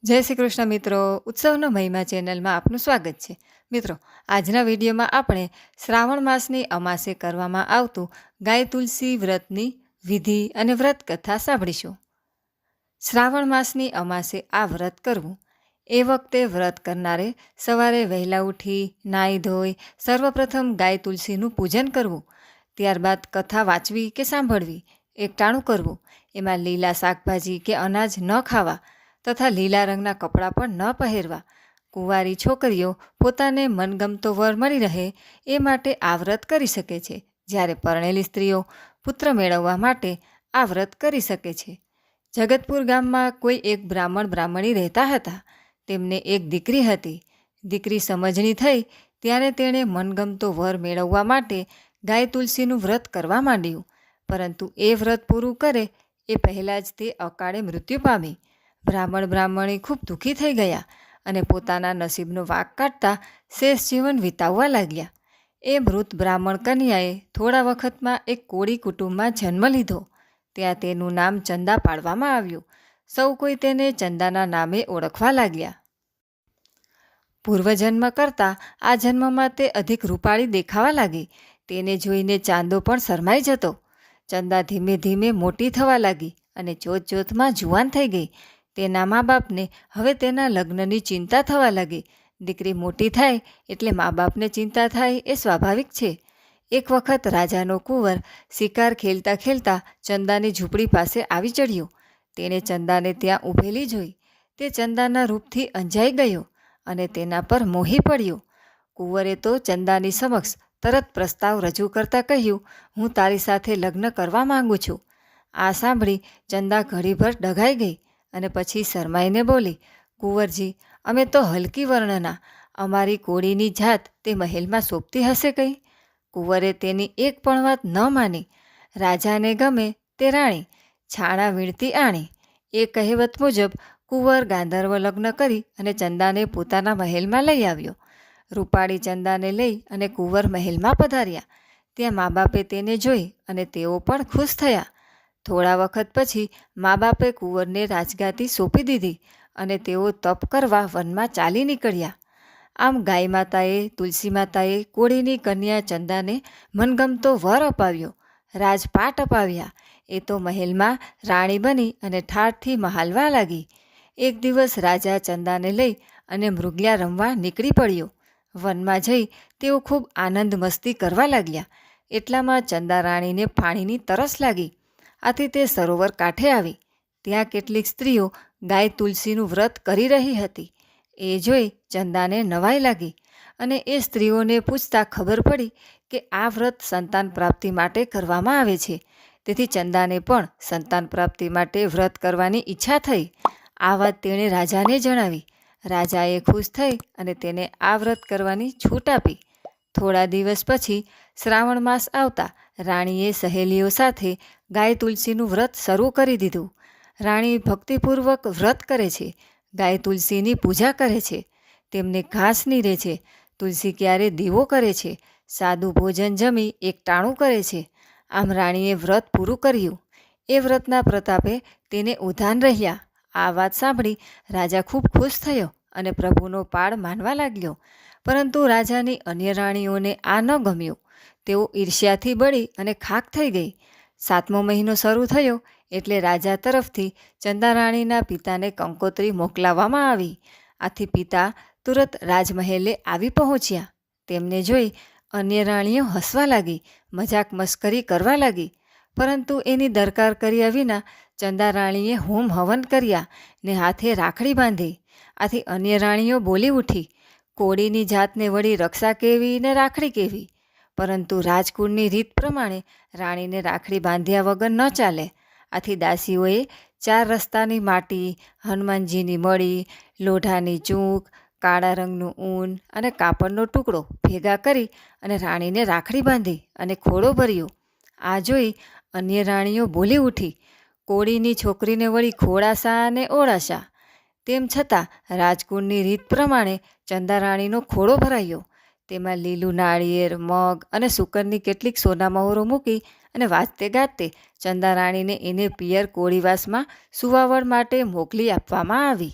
જય શ્રી કૃષ્ણ મિત્રો, ઉત્સવનો મહિમા ચેનલમાં આપનું સ્વાગત છે. મિત્રો, આજના વિડીયોમાં આપણે શ્રાવણ માસની અમાસે કરવામાં આવતું ગાય તુલસી વ્રતની વિધિ અને વ્રત કથા સાંભળીશું. શ્રાવણ માસની અમાસે આ વ્રત કરવું. એ વખતે વ્રત કરનારે સવારે વહેલા ઉઠી નાહી ધોઈ સર્વપ્રથમ ગાય તુલસીનું પૂજન કરવું. ત્યારબાદ કથા વાંચવી કે સાંભળવી, એકટાણું કરવું. એમાં લીલા શાકભાજી કે અનાજ ન ખાવા તથા લીલા રંગના કપડાં પણ ન પહેરવા. કુંવારી છોકરીઓ પોતાને મનગમતો વર મળી રહે એ માટે આ વ્રત કરી શકે છે, જ્યારે પરણેલી સ્ત્રીઓ પુત્ર મેળવવા માટે આ વ્રત કરી શકે છે. જગતપુર ગામમાં કોઈ એક બ્રાહ્મણી રહેતા હતા. તેમને એક દીકરી હતી. દીકરી સમજણી થઈ ત્યારે તેણે મનગમતો વર મેળવવા માટે ગાય તુલસીનું વ્રત કરવા માંડ્યું. પરંતુ એ વ્રત પૂરું કરે એ પહેલાં જ તે અકાળે મૃત્યુ પામી. બ્રાહ્મણી ખૂબ દુઃખી થઈ ગયા અને પોતાના નસીબનો વાંક કાઢતા શેષ જીવન વિતાવવા લાગ્યા. એ મૃત બ્રાહ્મણ કન્યાએ થોડા વખતમાં એક કોળી કુટુંબમાં જન્મ લીધો. ત્યાં તેનું નામ ચંદા પાડવામાં આવ્યું. સૌ કોઈ તેને ચંદાના નામે ઓળખવા લાગ્યા. પૂર્વજન્મ કરતાં આ જન્મમાં તે અધિક રૂપાળી દેખાવા લાગી. તેને જોઈને ચાંદો પણ શરમાઈ જતો. ચંદા ધીમે ધીમે મોટી થવા લાગી અને જોતજોતમાં જુવાન થઈ ગઈ. તેના મા બાપને હવે તેના લગ્નની ચિંતા થવા લાગી. દીકરી મોટી થાય એટલે મા બાપને ચિંતા થાય એ સ્વાભાવિક છે. એક વખત રાજાનો કુંવર શિકાર ખેલતા ખેલતા ચંદાની ઝૂંપડી પાસે આવી ચડ્યો. તેણે ચંદાને ત્યાં ઊભેલી જોઈ. તે ચંદાના રૂપથી અંજાઈ ગયો અને તેના પર મોહી પડ્યો. કુંવરે તો ચંદાની સમક્ષ તરત પ્રસ્તાવ રજૂ કરતાં કહ્યું, હું તારી સાથે લગ્ન કરવા માંગુ છું. આ સાંભળી ચંદા ઘડીભર ડઘાઈ ગઈ અને પછી શરમાઈને બોલી, કુંવરજી, અમે તો હલકી વર્ણના, અમારી કોળીની જાત તે મહેલમાં શોભતી હશે કંઈ? કુંવરે તેની એક પણ વાત ન માની. રાજાને ગમે તે રાણી, છાણા વીણતી આણી. એ કહેવત મુજબ કુંવર ગાંધર્વ લગ્ન કરી અને ચંદાને પોતાના મહેલમાં લઈ આવ્યો. રૂપાળી ચંદાને લઈ અને કુંવર મહેલમાં પધાર્યા. ત્યાં મા બાપે તેને જોઈ અને તેઓ પણ ખુશ થયા. થોડા વખત પછી મા બાપે કુંવરને રાજગાદી સોંપી દીધી અને તેઓ તપ કરવા વનમાં ચાલી નીકળ્યા. આમ ગાય માતાએ, તુલસી માતાએ કોળીની કન્યા ચંદાને મનગમતો વર અપાવ્યો, રાજપાટ અપાવ્યા. એ તો મહેલમાં રાણી બની અને ઠાઠથી મહાલવા લાગી. એક દિવસ રાજા ચંદાને લઈ અને મૃગયા રમવા નીકળી પડ્યો. વનમાં જઈ તેઓ ખૂબ આનંદ મસ્તી કરવા લાગ્યા. એટલામાં ચંદા રાણીને પાણીની તરસ લાગી. આથી તે સરોવર કાંઠે આવી. ત્યાં કેટલીક સ્ત્રીઓ ગાય તુલસીનું વ્રત કરી રહી હતી. એ જોઈ ચંદાને નવાઈ લાગી અને એ સ્ત્રીઓને પૂછતા ખબર પડી કે આ વ્રત સંતાન પ્રાપ્તિ માટે કરવામાં આવે છે. તેથી ચંદાને પણ સંતાન પ્રાપ્તિ માટે વ્રત કરવાની ઈચ્છા થઈ. આ વાત તેણે રાજાને જણાવી. રાજાએ ખુશ થઈ અને તેને આ વ્રત કરવાની છૂટ આપી. થોડા દિવસ પછી શ્રાવણ માસ આવતા રાણીએ સહેલીઓ સાથે ગાય તુલસીનું વ્રત શરૂ કરી દીધું. રાણી ભક્તિપૂર્વક વ્રત કરે છે, ગાય તુલસીની પૂજા કરે છે, તેમને ઘાસ નીરે છે, તુલસી ક્યારે દીવો કરે છે, સાદું ભોજન જમી એકટાણું કરે છે. આમ રાણીએ વ્રત પૂરું કર્યું. એ વ્રતના પ્રતાપે તેને ઉધાન રહ્યા. આ વાત સાંભળી રાજા ખૂબ ખુશ થયો અને પ્રભુનો પાળ માનવા લાગ્યો. પરંતુ રાજાની અન્ય રાણીઓને આ ન ગમ્યું. તેઓ ઈર્ષ્યાથી બળી અને ખાખ થઈ ગઈ. 7મો મહિનો શરૂ થયો એટલે રાજા તરફથી ચંદા રાણીના પિતાને કંકોત્રી મોકલાવવામાં આવી. આથી પિતા તુરત રાજમહેલે આવી પહોંચ્યા. તેમને જોઈ અન્ય રાણીઓ હસવા લાગી, મજાક મસ્કરી કરવા લાગી. પરંતુ એની દરકાર કર્યા વિના ચંદા રાણીએ હોમ હવન કર્યા ને હાથે રાખડી બાંધી. આથી અન્ય રાણીઓ બોલી ઉઠી, કોળીની જાતને વળી રક્ષા કેવી ને રાખડી કેવી? પરંતુ રાજકુળની રીત પ્રમાણે રાણીને રાખડી બાંધ્યા વગર ન ચાલે. આથી દાસીઓએ 4 રસ્તાની માટી, હનુમાનજીની મળી, લોઢાની ચૂંક, કાળા રંગનું ઊન અને કાપડનો ટુકડો ભેગા કરી અને રાણીને રાખડી બાંધી અને ખોળો ભર્યો. આ જોઈ અન્ય રાણીઓ બોલી ઉઠી, કોળીની છોકરીને વળી ખોળાશા અને ઓળાશા. તેમ છતાં રાજકુળની રીત પ્રમાણે ચંદા રાણીનો ખોળો ભરાયો. તેમાં લીલું નાળિયેર, મગ અને શુકરની કેટલીક સોના મહોરો મૂકી અને વાજતે ગાજતે ચંદા રાણીને એને પિયર કોળીવાસમાં સુવાવડ માટે મોકલી આપવામાં આવી.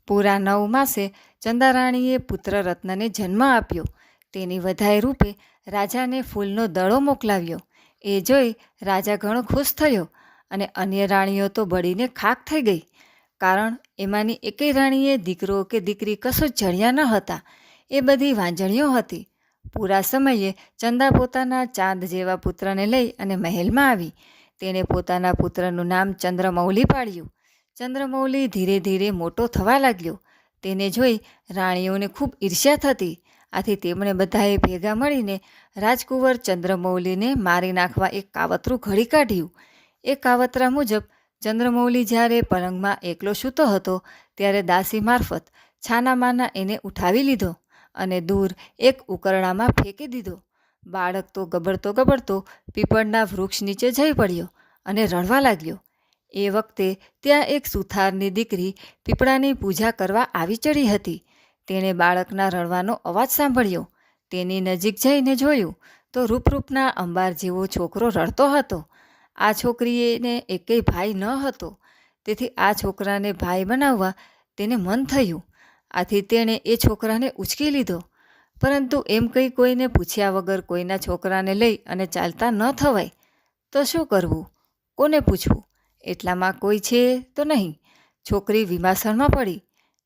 પૂરા 9 માસે ચંદારાણીએ પુત્ર રત્નને જન્મ આપ્યો. તેની વધાઈ રૂપે રાજાને ફૂલનો દડો મોકલાવ્યો. એ જોઈ રાજા ઘણો ખુશ થયો અને અન્ય રાણીઓ તો બળીને ખાખ થઈ ગઈ, કારણ એમાંની એકેય રાણીએ દીકરો કે દીકરી કશું જ જણ્યા ન હતા. એ બધી વાંજણીઓ હતી. પૂરા સમયે ચંદા પોતાના ચાંદ જેવા પુત્રને લઈ અને મહેલમાં આવી. તેણે પોતાના પુત્રનું નામ ચંદ્રમૌલી પાડ્યું. ચંદ્રમૌલી ધીરે ધીરે મોટો થવા લાગ્યો. તેને જોઈ રાણીઓને ખૂબ ઈર્ષ્યા થતી. આથી તેમણે બધાએ ભેગા મળીને રાજકુંવર ચંદ્રમૌલીને મારી નાખવા એક કાવતરું ઘડી કાઢ્યું. એ કાવતરા મુજબ ચંદ્રમૌલી જ્યારે પલંગમાં એકલો સૂતો હતો ત્યારે દાસી મારફત છાનામાના એને ઉઠાવી લીધો અને દૂર એક ઉકરડામાં ફેંકી દીધો. બાળક તો ગબડતો ગબડતો પીપળના વૃક્ષ નીચે જઈ પડ્યો અને રડવા લાગ્યો. એ વખતે ત્યાં એક સુથારની દીકરી પીપળાની પૂજા કરવા આવી ચડી હતી. તેણે બાળકના રડવાનો અવાજ સાંભળ્યો. તેની નજીક જઈને જોયું તો રૂપરૂપના અંબાર જેવો છોકરો રડતો હતો. આ છોકરીને એકેય ભાઈ ન હતો. તેથી આ છોકરાને ભાઈ બનાવવા તેને મન થયું. આથી તેણે એ છોકરાને ઉંચકી લીધો. પરંતુ એમ કંઈ કોઈને પૂછ્યા વગર કોઈના છોકરાને લઈ અને ચાલતા ન થવાય. તો શું કરવું? કોને પૂછવું? એટલામાં કોઈ છે તો નહીં. છોકરી વિમાસણમાં પડી.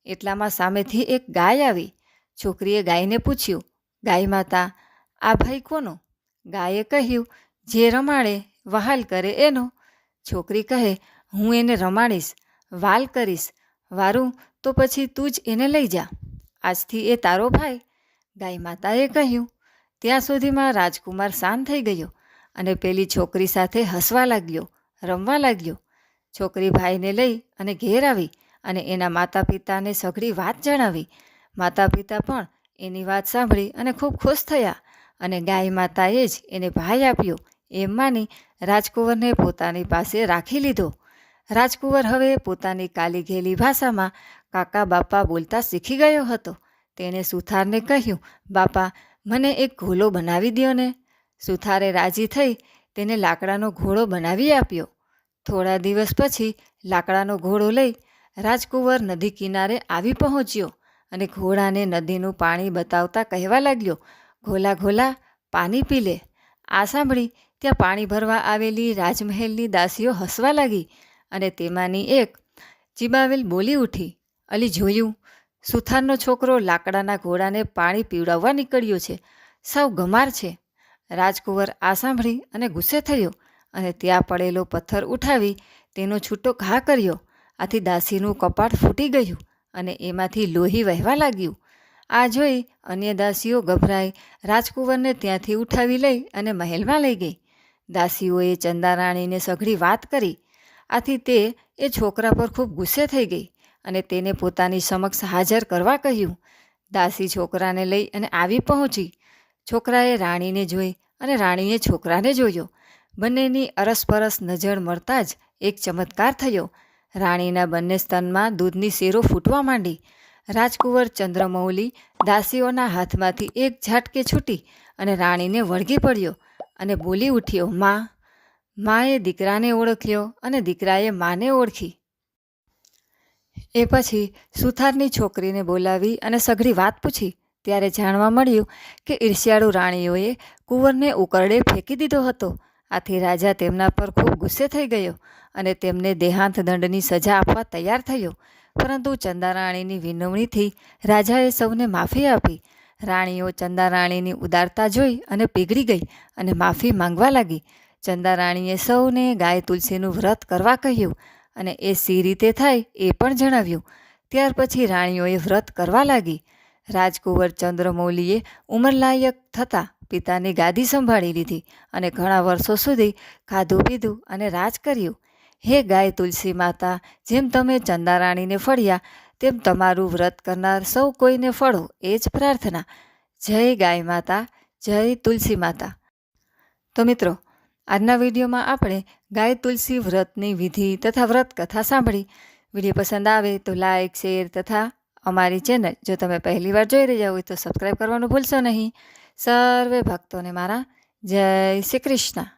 એટલામાં સામેથી એક ગાય આવી. છોકરીએ ગાયને પૂછ્યું, ગાય માતા, આ ભાઈ કોનો? ગાયે કહ્યું, જે રમાડે વહાલ કરે એનો. છોકરી કહે, હું એને રમાડીશ, વાલ કરીશ. વારું તો પછી તું જ એને લઈ જા. આજથી એ તારો ભાઈ. ગાય માતાએ કહ્યું. ત્યાં સુધીમાં રાજકુમાર શાંત થઈ ગયો અને પેલી છોકરી સાથે હસવા લાગ્યો, રમવા લાગ્યો. છોકરી ભાઈને લઈ અને ઘેર આવી અને એના માતા પિતાને સઘળી વાત જણાવી. માતા પિતા પણ એની વાત સાંભળી અને ખૂબ ખુશ થયા અને ગાય માતાએ જ એને ભાઈ આપ્યો એમ માની રાજકુંવરને પોતાની પાસે રાખી લીધો. રાજકુંવર હવે પોતાની કાલી ઘેલી ભાષામાં કાકા બાપા બોલતા શીખી ગયો હતો. તેણે સુથારને કહ્યું, બાપા, મને એક ઘોડો બનાવી દ્યો ને. સુથારે રાજી થઈ તેને લાકડાનો ઘોડો બનાવી આપ્યો. થોડા દિવસ પછી લાકડાનો ઘોડો લઈ રાજકુંવર નદી કિનારે આવી પહોંચ્યો અને ઘોડાને નદીનું પાણી બતાવતા કહેવા લાગ્યો, ઘોલા ઘોલા, પાણી પી લે. આ સાંભળી ત્યાં પાણી ભરવા આવેલી રાજમહેલની દાસીઓ હસવા લાગી અને તેમાંની એક ચીબાવેલ બોલી ઉઠી, અલી જોયું, સુથારનો છોકરો લાકડાના ઘોડાને પાણી પીવડાવવા નીકળ્યો છે. સાવ ગમાર છે. રાજકુંવર આ સાંભળી અને ગુસ્સે થયો અને ત્યાં પડેલો પથ્થર ઉઠાવી તેનો છૂટો ઘા કર્યો. આથી દાસીનું કપાટ ફૂટી ગયું અને એમાંથી લોહી વહેવા લાગ્યું. આ જોઈ અન્ય દાસીઓ ગભરાઈ રાજકુંવરને ત્યાંથી ઉઠાવી લઈ અને મહેલમાં લઈ ગઈ. દાસીઓએ ચંદારાણીને સઘળી વાત કરી. આથી તે એ છોકરા પર ખૂબ ગુસ્સે થઈ ગઈ અને તેને પોતાની સમક્ષ હાજર કરવા કહ્યું. દાસી છોકરાને લઈ અને આવી પહોંચી. છોકરાએ રાણીને જોઈ અને રાણીએ છોકરાને જોયો. બંનેની અરસપરસ નજર મળતા જ એક ચમત્કાર થયો. રાણીના બંને સ્તનમાં દૂધની શેરો ફૂટવા માંડી. રાજકુંવર ચંદ્રમૌલી દાસીઓના હાથમાંથી એક ઝાટકે છૂટી અને રાણીને વળગી પડ્યો અને બોલી ઉઠ્યો, માં. માએ દીકરાને ઓળખ્યો અને દીકરાએ માને ઓળખી. એ પછી સુથારની છોકરીને બોલાવી અને સઘળી વાત પૂછી. ત્યારે જાણવા મળ્યું કે ઈર્ષ્યાળુ રાણીઓએ કુંવરને ઉકરડે ફેંકી દીધો હતો. આથી રાજા તેમના પર ખૂબ ગુસ્સે થઈ ગયો અને તેમને દેહાંત દંડની સજા આપવા તૈયાર થયો. પરંતુ ચંદારાણીની વિનવણીથી રાજાએ સૌને માફી આપી. રાણીઓ ચંદારાણીની ઉદારતા જોઈ અને પીગળી ગઈ અને માફી માંગવા લાગી. ચંદારાણીએ સૌને ગાય તુલસીનું વ્રત કરવા કહ્યું અને એ સી રીતે થાય એ પણ જણાવ્યું. ત્યાર પછી રાણીઓએ વ્રત કરવા લાગી. રાજકુંવર ચંદ્રમૌલીએ ઉંમરલાયક થતાં પિતાની ગાદી સંભાળી લીધી અને ઘણા વર્ષો સુધી ખાધું પીધું અને રાજ કર્યું. હે ગાય તુલસી માતા, જેમ તમે ચંદારાણીને ફળ્યા તેમ તમારું વ્રત કરનાર સૌ કોઈને ફળો એ જ પ્રાર્થના. જય ગાય માતા, જય તુલસી માતા. તો મિત્રો, આજના વિડીયોમાં આપણે ગાય તુલસી વ્રતની વિધિ તથા વ્રત કથા સાંભળી. વિડીયો પસંદ આવે તો લાઇક, શેર તથા અમારી ચેનલ જો તમે પહેલીવાર જોઈ રહ્યા હોય તો સબસ્ક્રાઈબ કરવાનું ભૂલશો નહીં. સર્વે ભક્તોને મારા જય શ્રી કૃષ્ણ.